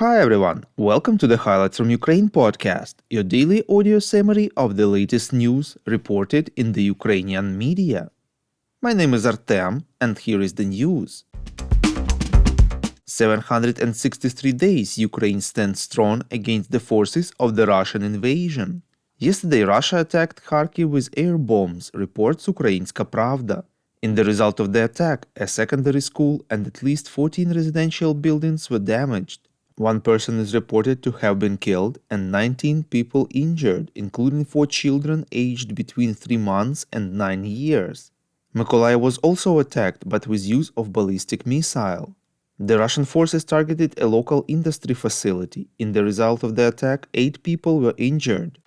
Hi everyone, welcome to the Highlights from Ukraine podcast, your daily audio summary of the latest news reported in the Ukrainian media. My name is Artem, and here is the news. 763 days Ukraine stands strong against the forces of the Russian invasion. Yesterday, Russia attacked Kharkiv with air bombs, reports Ukrainska Pravda. In the result of the attack, a secondary school and at least 14 residential buildings were damaged. One person is reported to have been killed and 19 people injured, including 4 children aged between 3 months and 9 years. Mykolaiv was also attacked, but with use of ballistic missile. The Russian forces targeted a local industry facility. In the result of the attack, 8 people were injured.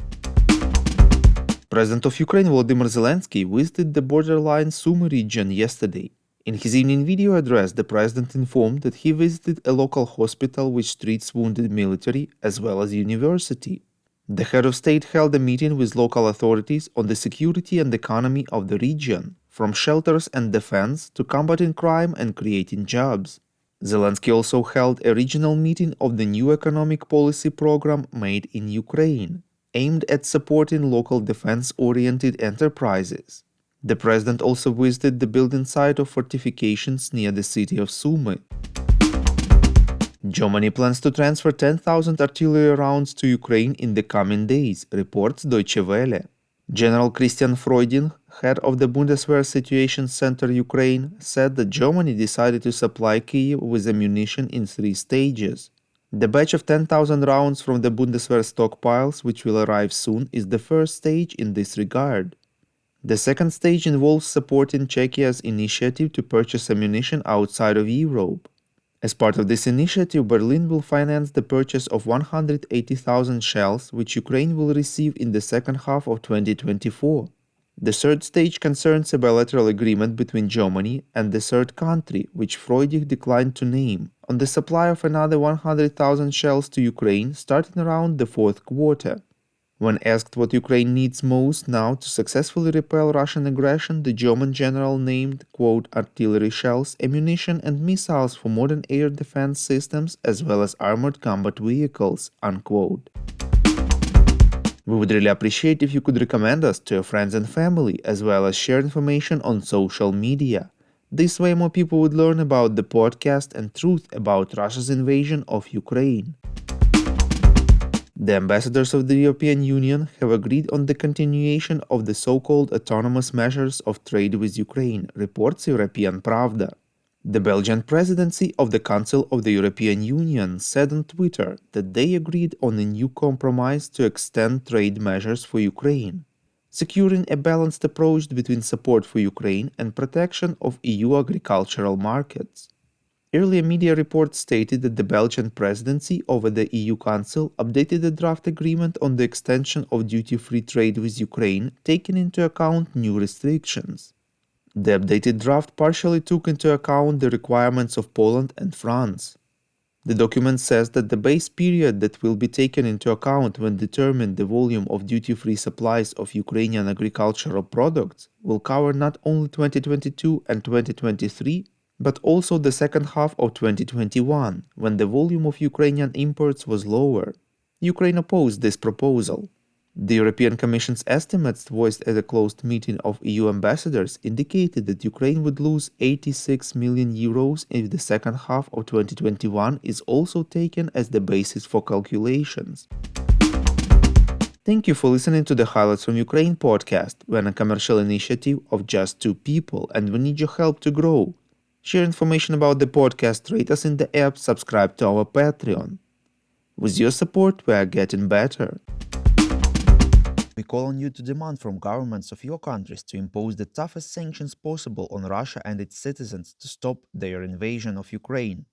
President of Ukraine Volodymyr Zelenskyy visited the borderline Sumy region yesterday. In his evening video address, the president informed that he visited a local hospital which treats wounded military as well as university. The head of state held a meeting with local authorities on the security and economy of the region, from shelters and defense to combating crime and creating jobs. Zelenskyy also held a regional meeting of the new economic policy program Made in Ukraine, aimed at supporting local defense-oriented enterprises. The president also visited the building site of fortifications near the city of Sumy. Germany plans to transfer 10,000 artillery rounds to Ukraine in the coming days, reports Deutsche Welle. General Christian Freuding, head of the Bundeswehr Situation Center Ukraine, said that Germany decided to supply Kyiv with ammunition in 3 stages. The batch of 10,000 rounds from the Bundeswehr stockpiles, which will arrive soon, is the first stage in this regard. The second stage involves supporting Czechia's initiative to purchase ammunition outside of Europe. As part of this initiative, Berlin will finance the purchase of 180,000 shells, which Ukraine will receive in the second half of 2024. The third stage concerns a bilateral agreement between Germany and the third country, which Freudig declined to name, on the supply of another 100,000 shells to Ukraine starting around the fourth quarter. When asked what Ukraine needs most now to successfully repel Russian aggression, the German general named, quote, artillery shells, ammunition and missiles for modern air defense systems as well as armored combat vehicles, unquote. We would really appreciate if you could recommend us to your friends and family, as well as share information on social media. This way more people would learn about the podcast and truth about Russia's invasion of Ukraine. The ambassadors of the European Union have agreed on the continuation of the so-called autonomous measures of trade with Ukraine, reports European Pravda. The Belgian presidency of the Council of the European Union said on Twitter that they agreed on a new compromise to extend trade measures for Ukraine, securing a balanced approach between support for Ukraine and protection of EU agricultural markets. Earlier media reports stated that the Belgian presidency over the EU Council updated the draft agreement on the extension of duty-free trade with Ukraine, taking into account new restrictions. The updated draft partially took into account the requirements of Poland and France. The document says that the base period that will be taken into account when determining the volume of duty-free supplies of Ukrainian agricultural products will cover not only 2022 and 2023, but also the second half of 2021, when the volume of Ukrainian imports was lower. Ukraine opposed this proposal. The European Commission's estimates voiced at a closed meeting of EU ambassadors indicated that Ukraine would lose 86 million euros if the second half of 2021 is also taken as the basis for calculations. Thank you for listening to the Highlights from Ukraine podcast. We're a commercial initiative of just 2 people, and we need your help to grow. Share information about the podcast, rate us in the app, subscribe to our Patreon. With your support, we are getting better. We call on you to demand from governments of your countries to impose the toughest sanctions possible on Russia and its citizens to stop their invasion of Ukraine.